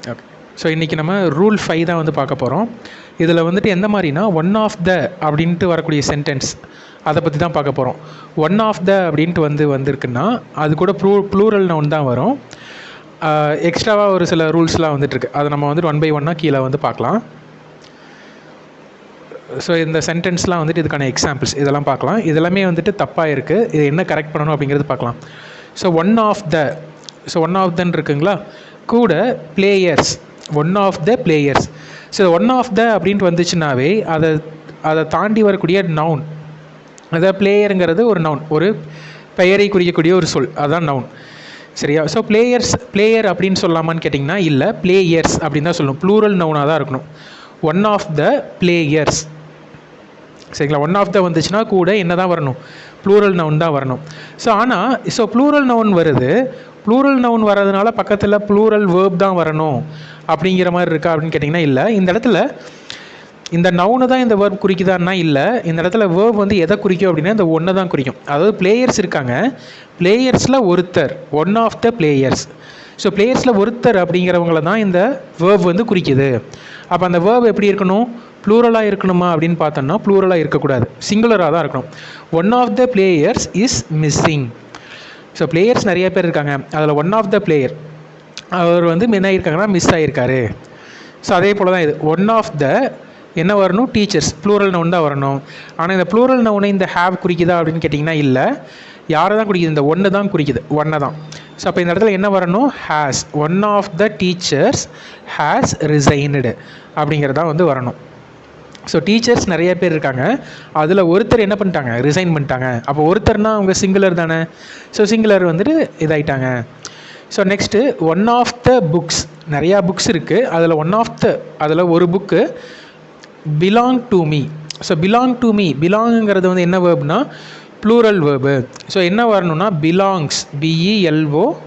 Okay. So இன்றைக்கி நம்ம rule 5 தான் வந்து பார்க்க போகிறோம். இதில் வந்துட்டு எந்த மாதிரினா ஒன் ஆஃப் த அப்படின்ட்டு வரக்கூடிய சென்டென்ஸ் அதை பற்றி தான் பார்க்க போகிறோம். ஒன் ஆஃப் த அப்படின்ட்டு வந்திருக்குன்னா அது கூட ப்ளூரல் நவுன் தான் வரும். எக்ஸ்ட்ராவாக ஒரு சில ரூல்ஸ்லாம் வந்துட்டுருக்கு. அதை நம்ம வந்துட்டு 1 by 1 கீழே வந்து பார்க்கலாம். ஸோ இந்த சென்டென்ஸ்லாம் வந்துட்டு இதுக்கான எக்ஸாம்பிள்ஸ் இதெல்லாம் பார்க்கலாம். இதெல்லாமே வந்துட்டு தப்பாக இருக்குது. இது என்ன கரெக்ட் பண்ணணும் அப்படிங்கிறது பார்க்கலாம். ஸோ ஒன் ஆஃப் தன்னு இருக்குங்களா, கூட players, one of the players. So one of the அப்படின்ட்டு வந்துச்சுன்னாவே அதை தாண்டி வரக்கூடிய நவுன், அதாவது பிளேயருங்கிறது ஒரு நவுன், ஒரு பெயரை குறிக்கக்கூடிய ஒரு சொல், அதுதான் நவுன். சரியா? ஸோ பிளேயர் அப்படின்னு சொல்லலாமான்னு கேட்டிங்கன்னா இல்லை, பிளேயர்ஸ் அப்படின்னு தான் சொல்லணும். ப்ளூரல் நவுனாக தான் இருக்கணும். One of the players. சரிங்களா? ஒன் ஆஃப் த வந்துச்சுன்னா கூட என்ன தான் வரணும், ப்ளூரல் நவுன் தான் வரணும். ஸோ ப்ளூரல் நவுன் வருது. ப்ளூரல் நவுன் வர்றதுனால பக்கத்தில் ப்ளூரல் வேர்ப் தான் வரணும் அப்படிங்கிற மாதிரி இருக்கா அப்படின்னு கேட்டிங்கன்னா இல்லை. இந்த இடத்துல இந்த நவுனு தான் இந்த வேர்ப் குறிக்குதான்னா இல்லை. இந்த இடத்துல வேர்ப் வந்து எதை குறிக்கும் அப்படின்னா இந்த ஒன்று தான் குறிக்கும். அதாவது பிளேயர்ஸ் இருக்காங்க, பிளேயர்ஸில் ஒருத்தர், one of the players. So பிளேயர்ஸில் ஒருத்தர் அப்படிங்கிறவங்கள தான் இந்த வேர்ப் வந்து குறிக்குது. அப்போ அந்த வேர்ப் எப்படி இருக்கணும், ப்ளூரலாக இருக்கணுமா அப்படின்னு பார்த்தோம்னா ப்ளூரலாக இருக்கக்கூடாது, சிங்குலராக தான் இருக்கணும். One of the players is missing. So players நிறைய பேர் இருக்காங்க, அதில் ஒன் ஆஃப் த பிளேயர் அவர் வந்து என்ன ஆகிருக்காங்கன்னா மிஸ் ஆகிருக்காரு. ஸோ அதே போல் தான் இது ஒன் ஆஃப் த என்ன வரணும், டீச்சர்ஸ், ப்ளூரல் நவுன் தான் வரணும். ஆனால் இந்த ப்ளூரல் நவுனை இந்த ஹேவ் குறிக்குதா அப்படின்னு கேட்டிங்கன்னா இல்லை. யாரை தான் குறிக்குது, இந்த ஒன்று தான் குறிக்குது, ஒன்றை தான். ஸோ அப்போ இந்த இடத்துல என்ன வரணும், has, one of the teachers has resigned அப்படிங்கிறதா வந்து வரணும். ஸோ டீச்சர்ஸ் நிறைய பேர் இருக்காங்க, அதில் ஒருத்தர் என்ன பண்ணிட்டாங்க, ரிசைன் பண்ணிட்டாங்க. அப்போ ஒருத்தர்னால் அவங்க சிங்குலர் தானே. ஸோ சிங்குலர் வந்துட்டு இதாயிட்டாங்க. So next one of the books, நிறையா புக்ஸ் இருக்குது, அதில் ஒரு book belong to me. So belong to me, பிலாங்குங்கிறது வந்து என்ன வேர்ப்னா ப்ளூரல் வேர்பு. ஸோ என்ன வரணும்னா பிலாங்ஸ், BELONGS,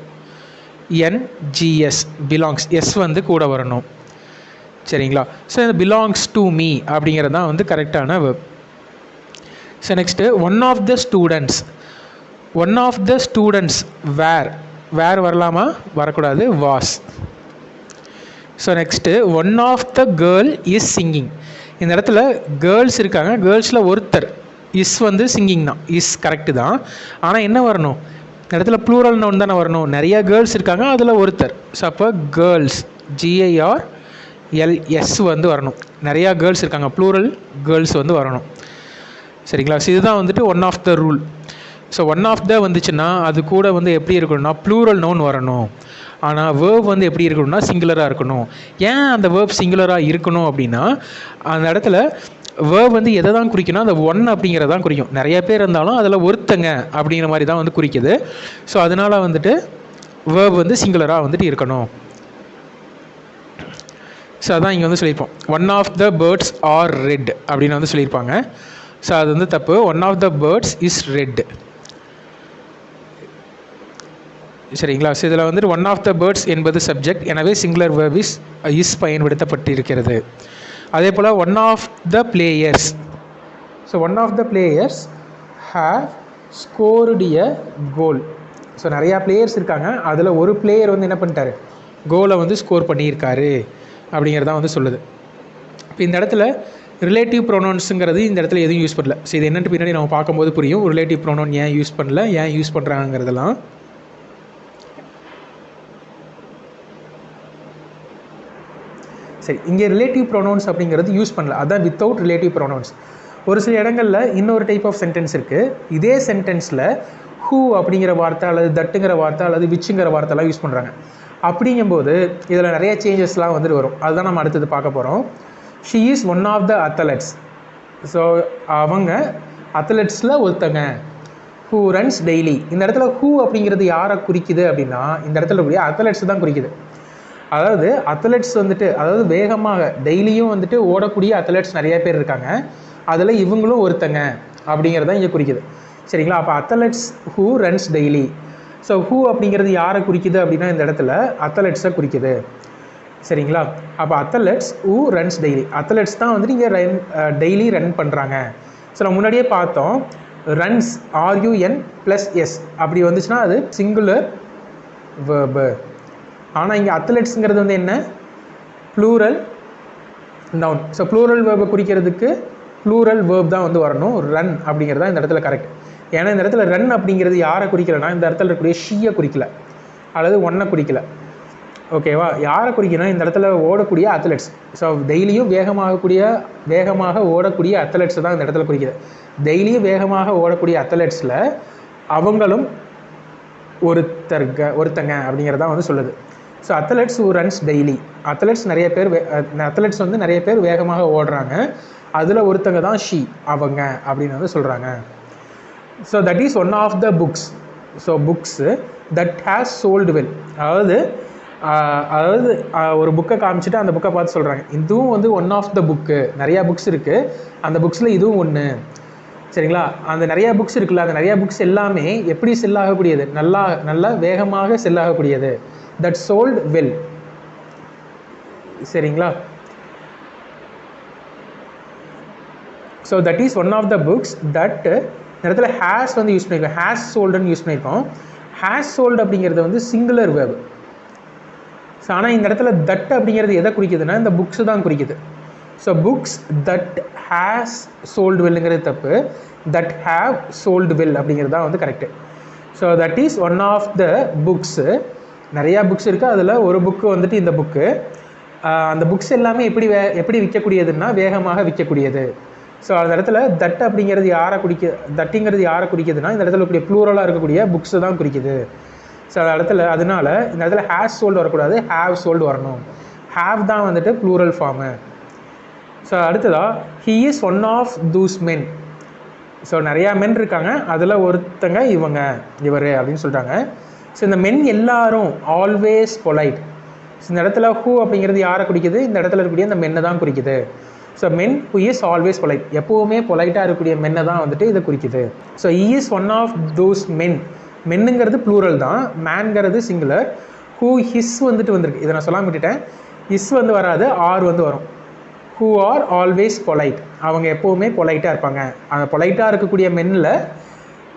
பிலாங்ஸ், எஸ் வந்து கூட வரணும். சரிங்களா? ஸோ இந்த பிலாங்ஸ் டு மீ அப்படிங்கிறது தான் வந்து கரெக்டான verb. So next one of the students, one of the students verb வரலாமா, வரக்கூடாது, was. So next one of the girl is singing. இந்த இடத்துல கேர்ள்ஸ் இருக்காங்க, கேர்ள்ஸில் ஒருத்தர், இஸ் வந்து சிங்கிங் தான், இஸ் கரெக்டு தான். ஆனால் என்ன வரணும், இந்த இடத்துல ப்ளூரல் நவுன் தானே வரணும். நிறையா கேர்ள்ஸ் இருக்காங்க, அதில் ஒருத்தர். ஸோ அப்போ கேர்ள்ஸ், GIRLS வந்து வரணும். நிறையா கேர்ள்ஸ் இருக்காங்க, ப்ளூரல் கேர்ள்ஸ் வந்து வரணும். சரிங்களா? ஸோ இதுதான் வந்துட்டு one of the rule. So one of the வந்துச்சுன்னா அது கூட வந்து எப்படி இருக்கணும்னா ப்ளூரல் நவுன் வரணும். ஆனால் வேர்ப் வந்து எப்படி இருக்கணும்னா சிங்குலராக இருக்கணும். ஏன் அந்த வேர்ப் சிங்குலராக இருக்கணும் அப்படின்னா அந்த இடத்துல வேர்ப் வந்து எதை தான் குறிக்கணும், அந்த ஒன் அப்படிங்கிறதான் குறிக்கும். நிறைய பேர் இருந்தாலும் அதில் ஒருத்தங்க அப்படிங்கிற மாதிரி தான் வந்து குறிக்குது. ஸோ அதனால் வந்துட்டு வேர்ப் வந்து சிங்குலராக வந்துட்டு இருக்கணும். ஸோ அதான் இங்கே வந்து சொல்லியிருப்போம், one of the birds are red அப்படின்னு வந்து சொல்லியிருப்பாங்க. ஸோ அது வந்து தப்பு. One of the birds is red. சரிங்களா? ஸோ இதில் வந்துட்டு ஒன் ஆஃப் த பேர்ட்ஸ் என்பது சப்ஜெக்ட், எனவே சிங்குலர் வேர்ப் இஸ் பயன்படுத்தப்பட்டிருக்கிறது. அதே போல் one of the players, so one of the players have scored a goal. So நிறையா பிளேயர்ஸ் இருக்காங்க, அதில் ஒரு பிளேயர் வந்து என்ன பண்ணிட்டாரு, கோலை வந்து ஸ்கோர் பண்ணியிருக்காரு அப்படிங்கிறதான் வந்து சொல்லுது. இப்போ இந்த இடத்துல ரிலேட்டிவ் ப்ரொனவுன்ஸுங்கிறது இந்த இடத்துல எதுவும் யூஸ் பண்ணல. ஸோ இது என்னென்னு பின்னாடி நம்ம பார்க்கும்போது புரியும், ரிலேட்டிவ் ப்ரொனவுன் ஏன் யூஸ் பண்ணல, ஏன் யூஸ் பண்ணுறாங்கிறதெல்லாம். சரி, இங்கே ரிலேட்டிவ் ப்ரொனவுன்ஸ் அப்படிங்கிறது யூஸ் பண்ணல, அதான் வித்தவுட் ரிலேட்டிவ் ப்ரொனவுன்ஸ். ஒரு சில இடங்களில் இன்னொரு டைப் ஆஃப் சென்டென்ஸ் இருக்குது. இதே சென்டென்ஸில் ஹூ அப்படிங்கிற வார்த்தை அல்லது தட்டுங்கிற வார்த்தை அல்லது விச்சுங்கிற வார்த்தைலாம் யூஸ் பண்ணுறாங்க. அப்படிங்கும்போது இதில் நிறைய சேஞ்சஸ்லாம் வந்துட்டு வரும். அதுதான் நம்ம அடுத்தது பார்க்க போகிறோம். She is one of the athletes. So அவங்க அத்லெட்ஸில் ஒருத்தங்க. ஹூ ரன்ஸ் டெய்லி, இந்த இடத்துல ஹூ அப்படிங்கிறது யாரை குறிக்குது அப்படின்னா இந்த இடத்துல கூடிய அத்லெட்ஸ் தான் குறிக்குது. அதாவது அத்லெட்ஸ் வந்துட்டு, அதாவது வேகமாக டெய்லியும் வந்துட்டு ஓடக்கூடிய அத்லெட்ஸ் நிறைய பேர் இருக்காங்க, அதில் இவங்களும் ஒருத்தங்க அப்படிங்கிறத இங்கே குறிக்குது. சரிங்களா? அப்போ athletes who runs daily. So who அப்படிங்கிறது யாரை குறிக்குது அப்படின்னா இந்த இடத்துல அத்லெட்ஸை குறிக்குது. சரிங்களா? அப்போ athletes who runs daily, athletes தான் வந்துட்டு இங்கே டெய்லி ரன் பண்ணுறாங்க. ஸோ நம்ம முன்னாடியே பார்த்தோம், ரன்ஸ் RUN+S அப்படி வந்துச்சுன்னா அது சிங்குலர் வேர்பு. ஆனால் இங்கே அத்லெட்ஸுங்கிறது வந்து என்ன, ப்ளூரல் நவுன். ஸோ ப்ளூரல் வேர்பை குறிக்கிறதுக்கு ப்ளூரல் வேர்ப் தான் வந்து வரணும். ரன் அப்படிங்கிறது தான் இந்த இடத்துல கரெக்ட். ஏன்னா இந்த இடத்துல ரன் அப்படிங்கிறது யாரை குறிக்கலைன்னா இந்த இடத்துல இருக்கக்கூடிய ஷீயை குறிக்கல அல்லது ஒன்றை குறிக்கல. ஓகேவா? யாரை குறிக்கணும்? இந்த இடத்துல ஓடக்கூடிய அத்லெட்ஸ். ஸோ டெய்லியும் வேகமாக ஓடக்கூடிய அத்லெட்ஸ் தான் இந்த இடத்துல குறிக்குது. டெய்லியும் வேகமாக ஓடக்கூடிய அத்லெட்ஸில் அவங்களும் ஒருத்தங்க அப்படிங்கிறதான் வந்து சொல்லுது. So athletes who runs daily, athletes வந்து நிறைய பேர் வேகமாக ஓடுறாங்க, அதில் ஒருத்தங்க தான் ஷீ, அவங்க அப்படின்னு வந்து சொல்கிறாங்க. So that is one of the books. So books that has sold well, அதாவது ஒரு புக்கை காமிச்சிட்டு அந்த புக்கை பார்த்து சொல்கிறாங்க இதுவும் வந்து ஒன் ஆஃப் த புக்கு. நிறையா புக்ஸ் இருக்குது, அந்த புக்ஸில் இதுவும் ஒன்று. சரிங்களா? அந்த நிறையா புக்ஸ் இருக்குல்ல, அந்த நிறையா புக்ஸ் எல்லாமே எப்படி செல் ஆகக்கூடியது? நல்லா வேகமாக செல் ஆகக்கூடியது. That sold well. சரிங்களா? So that is one of the books that இடத்துல ஹேஸ் வந்து யூஸ் பண்ணியிருக்கோம், ஹேஸ் சோல்டுன்னு யூஸ் பண்ணியிருக்கோம். ஹேஸ் சோல்டு அப்படிங்கிறது வந்து சிங்குலர் வேர்பு. ஸோ ஆனால் இந்த இடத்துல தட் அப்படிங்கிறது எதை குறிக்குதுன்னா இந்த புக்ஸ் தான் குறிக்குது. So books that has sold வெல்லுங்கிறது தப்பு, தட் ஹேவ் சோல்டு வெல் அப்படிங்கிறது தான் வந்து correct. So that is one of the books. நிறையா புக்ஸ் இருக்குது, அதில் ஒரு புக்கு வந்துட்டு இந்த புக்கு. அந்த புக்ஸ் எல்லாமே எப்படி விற்கக்கூடியதுன்னா வேகமாக விற்கக்கூடியது. ஸோ அந்த இடத்துல தட் அப்படிங்கிறது தட்டிங்கிறது யாரை குறிக்குதுன்னா இந்த இடத்துல இருக்கக்கூடிய ப்ளூரலாக இருக்கக்கூடிய புக்ஸை தான் குறிக்குது. ஸோ அதனால இந்த இடத்துல ஹேஸ் சோல்டு வரக்கூடாது, ஹேவ் சோல்டு வரணும். ஹேவ் தான் வந்துட்டு ப்ளூரல் ஃபார்மு. ஸோ அடுத்ததாக he is one of those men. So நிறையா மென் இருக்காங்க, அதில் ஒருத்தங்க இவர் அப்படின்னு சொல்லிட்டாங்க. ஸோ இந்த மென் எல்லாரும் ஆல்வேஸ் பொலைட். ஸோ இந்த இடத்துல ஹூ அப்படிங்கிறது யாரை குறிக்குது? இந்த இடத்துல இருக்கக்கூடிய இந்த மென்னை தான் குறிக்குது. So men who is always polite, எப்போவுமே பொலைட்டாக இருக்கக்கூடிய மென்னை தான் வந்துட்டு இதை குறிக்குது. So he is one of those men. மென்னுங்கிறது ப்ளூரல் தான், மேன்ங்கிறது சிங்குலர். ஹூ ஹிஸ் வந்துட்டு வந்திருக்கு, இதை நான் சொல்லாமல் விட்டுட்டேன். ஹிஸ் வந்து வராது, ஆர் வந்து வரும். ஹூ ஆர் ஆல்வேஸ் பொலைட், அவங்க எப்போவுமே பொலைட்டாக இருப்பாங்க. அந்த பொலைட்டாக இருக்கக்கூடிய மென்னில்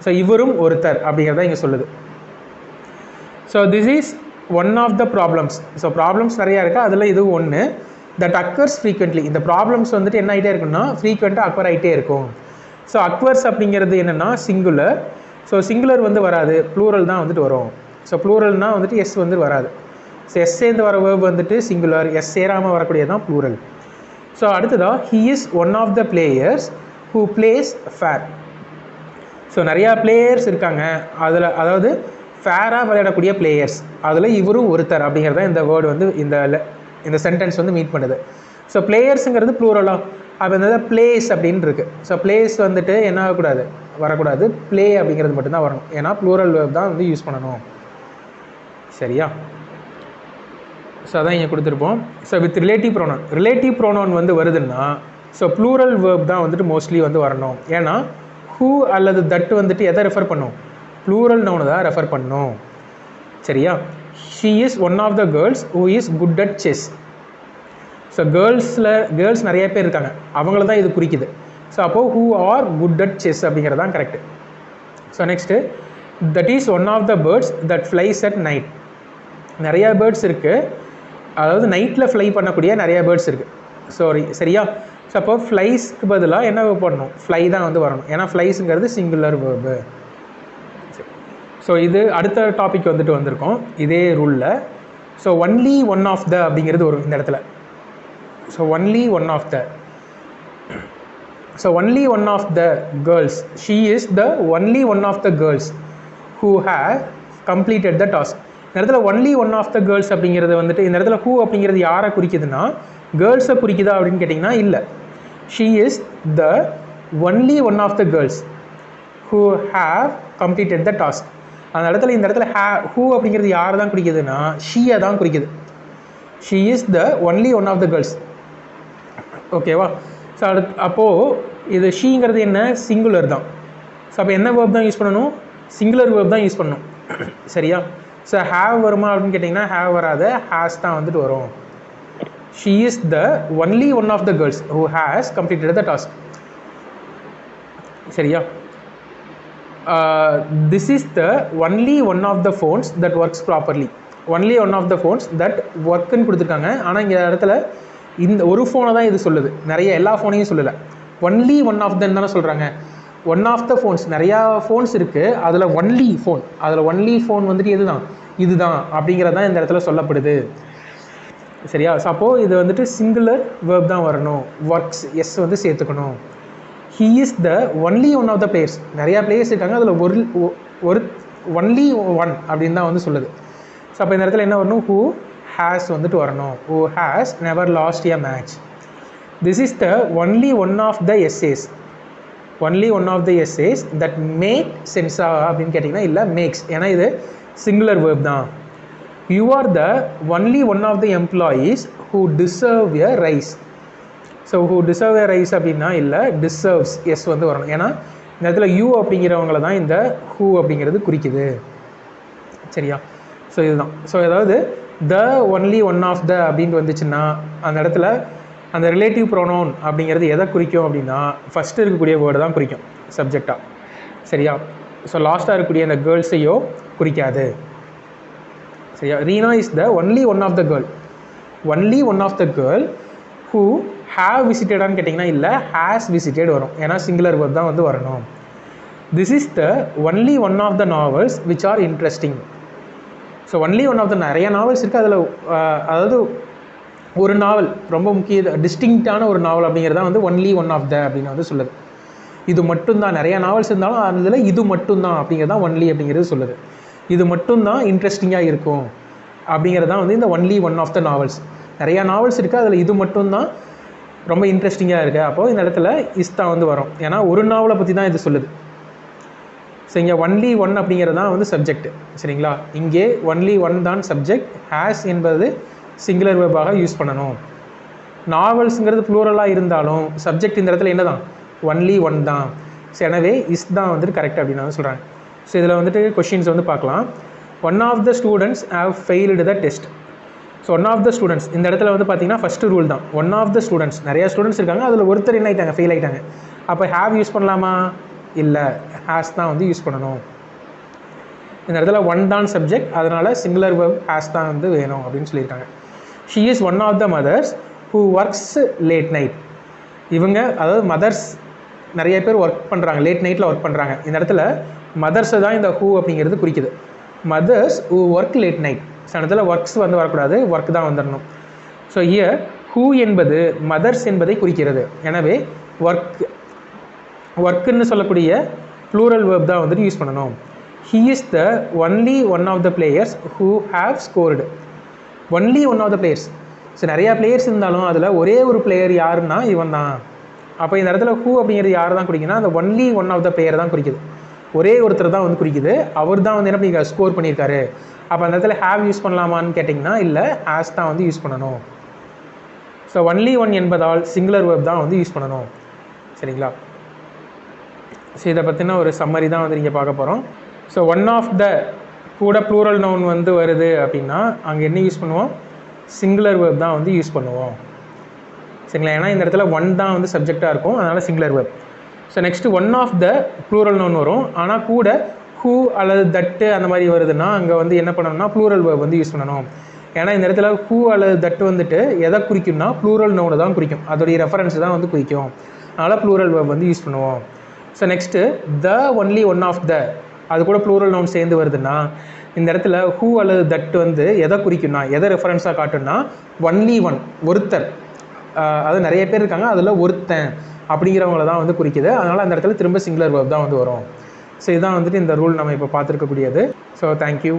ஸோ இவரும் ஒருத்தர் அப்படிங்கிறத இங்கே சொல்லுது. So this is one of the problems. So problems நிறையா இருக்குது, அதில் இது ஒன்று. That occurs frequently. இந்த ப்ராப்ளம்ஸ் வந்துட்டு என்ன ஆகிட்டே இருக்குன்னா ஃப்ரீக்வெண்ட்டாக அக்வர் ஆகிட்டே இருக்கும். ஸோ அக்வர்ஸ் அப்படிங்கிறது என்னென்னா சிங்குலர். ஸோ சிங்குலர் வந்து வராது, ப்ளூரல் தான் வந்துட்டு வரும். ஸோ ப்ளூரல்னால் வந்துட்டு எஸ் வந்து வராது. ஸோ எஸ் சேர்ந்து வர வேர்ப் வந்துட்டு சிங்குலர், எஸ் சேராமல் வரக்கூடியது தான் ப்ளூரல். ஸோ அடுத்ததாக he is one of the players who plays fair. So நிறையா பிளேயர்ஸ் இருக்காங்க, அதாவது ஃபேராக விளையாடக்கூடிய பிளேயர்ஸ், அதில் இவரும் ஒருத்தர் அப்படிங்கிறத இந்த வேர்டு வந்து இந்த சென்டென்ஸ் வந்து மீட் பண்ணுது. ஸோ பிளேயர்ஸுங்கிறது ப்ளூரலாக, அப்போ இந்த பிளேஸ் அப்படின்னு இருக்குது. ஸோ பிளேஸ் வந்துட்டு என்ன வரக்கூடாது, ப்ளே அப்படிங்கிறது மட்டும்தான் வரணும். ஏன்னா ப்ளூரல் வேர்ப் தான் வந்து யூஸ் பண்ணணும். சரியா? ஸோ அதான் இங்கே கொடுத்துருப்போம். ஸோ வித் ரிலேட்டிவ் ப்ரோனவுன் வந்து வருதுன்னா ஸோ ப்ளூரல் வேர்ப் தான் வந்துட்டு மோஸ்ட்லி வந்து வரணும். ஏன்னா ஹூ அல்லது தட் வந்துட்டு எதை ரெஃபர் பண்ணும்? ப்ளூரல் நவுனை தான் ரெஃபர் பண்ணும். சரியா? She is one of the girls who is good at chess. So girls நிறைய பேர் இருக்காங்க, அவங்கள தான் இது குறிக்குது. ஸோ அப்போது who are good at chess அப்படிங்கிறது தான் correct. So next that is one of the birds that flies at night. நிறையா பேர்ட்ஸ் இருக்குது, அதாவது நைட்டில் ஃப்ளை பண்ணக்கூடிய நிறையா பேர்ட்ஸ் இருக்குது. சரியா? ஸோ அப்போ ஃப்ளைஸ்க்கு பதிலாக என்ன பண்ணணும்? ஃப்ளை தான் வந்து வரணும். ஏன்னா ஃப்ளைஸுங்கிறது சிங்குலர் வேர்பு. ஸோ இது அடுத்த டாபிக் வந்துட்டு வந்திருக்கோம் இதே ரூலில். So only one of the அப்படிங்கிறது வரும் இந்த இடத்துல. So only one of the. So only one of the girls, she is the only one of the girls who have completed the task. இந்த இடத்துல only one of the girls அப்படிங்கிறது வந்துட்டு இந்த இடத்துல ஹூ அப்படிங்கிறது யாரை குறிக்குதுன்னா கேர்ள்ஸை குறிக்குதா அப்படின்னு கேட்டிங்கன்னா இல்லை. She is the only one of the girls who have completed the task. அந்த இடத்துல இந்த இடத்துல ஹூ அப்படிங்கிறது யாரை தான் குறிக்குதுன்னா ஷீயை தான் குறிக்குது. She is the only one of the girls. ஓகேவா? ஸோ அப்போது இது ஷீங்கிறது என்ன? சிங்குலர் தான். ஸோ அப்போ என்ன வேர்ப் தான் யூஸ் பண்ணணும்? சிங்குலர் வேர்ப் தான் யூஸ் பண்ணணும். சரியா? ஸோ ஹேவ் வருமா அப்படின்னு கேட்டிங்கன்னா ஹேவ் வராத, ஹேஸ் தான் வந்துட்டு வரும். She is the only one of the girls who has completed the task. சரியா? This is the only one of the phones that works properly. Only one of the phones that ஒர்க்குன்னு கொடுத்துருக்காங்க. ஆனால் இங்கே இடத்துல இந்த ஒரு ஃபோனை தான் இது சொல்லுது, நிறைய எல்லா ஃபோனையும் சொல்லலை. ஒன்லி ஒன் ஆஃப் தன் தானே சொல்கிறாங்க. ஒன் ஆஃப் த ஃபோன்ஸ், நிறையா ஃபோன்ஸ் இருக்குது, அதில் ஒன்லி ஃபோன், அதில் ஒன்லி ஃபோன் வந்துட்டு எதுதான், இதுதான் அப்படிங்கிறது தான் இந்த இடத்துல சொல்லப்படுது. சரியா? ஸோ அப்போது இது வந்துட்டு சிங்குலர் வேர்ப் தான் வரணும், ஒர்க்ஸ் எஸ் வந்து சேர்த்துக்கணும். He is the only one of the players, நிறையா பிளேயர்ஸ் இருக்காங்க, அதில் ஒரு ஒன்லி ஒன் அப்படின்னு தான் வந்து சொல்லுது. ஸோ அப்போ இந்த இடத்துல என்ன வரணும், ஹூ ஹேஸ் வந்துட்டு வரணும். Who has never lost a match. This is the only one of the எஸ்ஏஸ். ஒன்லி ஒன் ஆஃப் த எஸ்ஏஸ் தட் மேக் சென்ஸா அப்படின்னு கேட்டிங்கன்னா இல்லை, மேக்ஸ், ஏன்னா இது சிங்குலர் வேர்ப் தான். You are the only one of the employees who deserve a raise. So who deserve a raise அப்படின்னா இல்லை, டிசர்வ்ஸ் எஸ் வந்து வரணும். ஏன்னா இந்த இடத்துல யூ அப்படிங்கிறவங்கள தான் இந்த ஹூ அப்படிங்கிறது குறிக்குது. சரியா? ஸோ இதுதான். ஸோ அதாவது the only one of the அப்படின்ட்டு வந்துச்சுன்னா அந்த இடத்துல அந்த ரிலேட்டிவ் ப்ரோனவுன் அப்படிங்கிறது எதை குறிக்கும் அப்படின்னா ஃபஸ்ட்டு இருக்கக்கூடிய வேர்டு தான் குறிக்கும் சப்ஜெக்டாக. சரியா? ஸோ லாஸ்ட்டாக இருக்கக்கூடிய அந்த கேர்ள்ஸையோ குறிக்காது. சரியா? Reena is the only one of the girl. Only one of the girl who have விசிட்டடான்னு கேட்டிங்கன்னா இல்லை, ஹேஸ் விசிட்டட் வரும். ஏன்னா சிங்குலர் வேர்ட் தான் வந்து வரணும். This is the only one of the novels which are interesting. So only one of the நிறைய novels இருக்குது, அதில் அதாவது ஒரு நாவல் ரொம்ப முக்கிய டிஸ்டிங்க்டான ஒரு நாவல் அப்படிங்கிறது தான் வந்து ஒன்லி ஒன் ஆஃப் த அப்படின்னு வந்து சொல்லுது. இது மட்டும்தான், நிறைய நாவல்ஸ் இருந்தாலும் அதில் இது மட்டும்தான் அப்படிங்கிறது தான் ஒன்லி அப்படிங்கிறது சொல்லுது. இது மட்டும்தான் இன்ட்ரெஸ்டிங்காக இருக்கும் அப்படிங்கிறது தான் வந்து இந்த only one of the novels. நிறையா நாவல்ஸ் இருக்குது, அதில் இது மட்டும்தான் ரொம்ப இன்ட்ரெஸ்டிங்காக இருக்குது. அப்போது இந்த இடத்துல இஸ் தான் வந்து வரும், ஏன்னா ஒரு நாவலை பற்றி தான் இது சொல்லுது. ஸோ இங்கே ஒன்லி ஒன் அப்படிங்கிறது தான் வந்து சப்ஜெக்ட். சரிங்களா? இங்கே ஒன்லி ஒன் தான் சப்ஜெக்ட், ஹேஸ் என்பது சிங்குலர் வேர்பாக யூஸ் பண்ணணும். நாவல்ஸுங்கிறது ப்ளூரலாக இருந்தாலும் சப்ஜெக்ட் இந்த இடத்துல என்ன தான், ஒன்லி ஒன் தான். ஸோ எனவே இஸ் தான் வந்துட்டு கரெக்ட் அப்படின்னு வந்து சொல்கிறாங்க. ஸோ இதில் வந்துட்டு கொஷின்ஸ் வந்து பார்க்கலாம். One of the students have failed the test. So one of the students இந்த இடத்துல வந்து பார்த்தீங்கன்னா ஃபஸ்ட்டு ரூல் தான், ஒன் ஆஃப் த ஸ்டூடெண்ட்ஸ், நிறையா ஸ்டூடெண்ட்ஸ் இருக்காங்க, அதில் ஒருத்தர் என்ன ஆகிட்டாங்க, ஃபெயில் ஆகிட்டாங்க. அப்போ ஹேவ் யூஸ் பண்ணலாமா, இல்லை, ஹேஸ் தான் வந்து யூஸ் பண்ணணும். இந்த இடத்துல ஒன் தான் சப்ஜெக்ட், அதனால் சிங்குலர் வேர்ப் ஹேஸ் தான் வந்து வேணும் அப்படின்னு சொல்லியிருக்காங்க. She is one of the mothers who works late night. இவங்க அதாவது மதர்ஸ் நிறைய பேர் ஒர்க் பண்ணுறாங்க, லேட் நைட்டில் ஒர்க் பண்ணுறாங்க. இந்த இடத்துல மதர்ஸை தான் இந்த ஹூ அப்படிங்கிறது குறிக்குது. Mothers who work late night. So இடத்துல ஒர்க்ஸ் வந்து வரக்கூடாது, ஒர்க் தான் வந்துடணும். ஸோ ஹியர் ஹூ என்பது மதர்ஸ் என்பதை குறிக்கிறது. எனவே ஒர்க்குன்னு சொல்லக்கூடிய ப்ளூரல் வேர்ப் தான் வந்துட்டு யூஸ் பண்ணணும். He is the only one of the players who have scored. Only one of the players. So நிறையா பிளேயர்ஸ் இருந்தாலும் அதில் ஒரே ஒரு பிளேயர் யாருன்னா இவன் தான். அப்போ இந்த இடத்துல ஹூ அப்படிங்கிறது யார் தான் குறிக்குன்னா அந்த only one of the player தான் குறிக்குது. ஒரே ஒருத்தர் தான் வந்து குறிக்குது, அவர் தான் வந்து என்ன பண்ணி ஸ்கோர் பண்ணியிருக்காரு. அப்போ அந்த இடத்துல ஹேவ் யூஸ் பண்ணலாமான்னு கேட்டிங்கன்னா இல்லை, ஹேஸ் தான் வந்து யூஸ் பண்ணணும். ஸோ ஒன்லி ஒன் என்பதால் சிங்குலர் வேர்ப் தான் வந்து யூஸ் பண்ணணும். சரிங்களா? ஸோ இதை பற்றின ஒரு சம்மரி தான் வந்து நீங்கள் பார்க்க போகிறோம். ஸோ ஒன் ஆஃப் த கூட ப்ளூரல் நவுன் வந்து வருது அப்படின்னா அங்கே என்ன யூஸ் பண்ணுவோம், சிங்குலர் வேர்ப் தான் வந்து யூஸ் பண்ணுவோம். சரிங்களா? ஏன்னா இந்த இடத்துல ஒன் தான் வந்து சப்ஜெக்டாக இருக்கும், அதனால் singular verb. So next one of the plural noun வரும், ஆனால் கூட ஹூ அல்லது தட்டு அந்த மாதிரி வருதுன்னா அங்கே வந்து என்ன பண்ணணும்னா ப்ளூரல் வேர்ப் வந்து யூஸ் பண்ணணும். ஏன்னா இந்த இடத்துல ஹூ அல்லது தட்டு வந்துட்டு எதை குறிக்கும்னா ப்ளூரல் நவுனை தான் குறிக்கும், அதோடைய ரெஃபரன்ஸ் தான் வந்து குறிக்கும். அதனால் ப்ளூரல் வேர்ப் வந்து யூஸ் பண்ணுவோம். So next the only one of the, அது கூட ப்ளூரல் நவுன் சேர்ந்து வருதுன்னா இந்த இடத்துல ஹூ அல்லது தட் வந்து எதை குறிக்கும்னா எதை ரெஃபரன்ஸாக காட்டுன்னா ஒன்லி ஒன், ஒருத்தர், அது நிறைய பேர் இருக்காங்க அதில் ஒருத்தன் அப்படிங்கிறவங்கள தான் வந்து குறிக்குது. அதனால் அந்த இடத்துல திரும்ப சிங்குலர் வேர்ப் தான் வந்து வரும். ஸோ இதுதான் வந்துட்டு இந்த ரூல் நம்ம இப்போ பார்த்துருக்கக்கூடியது. So thank you.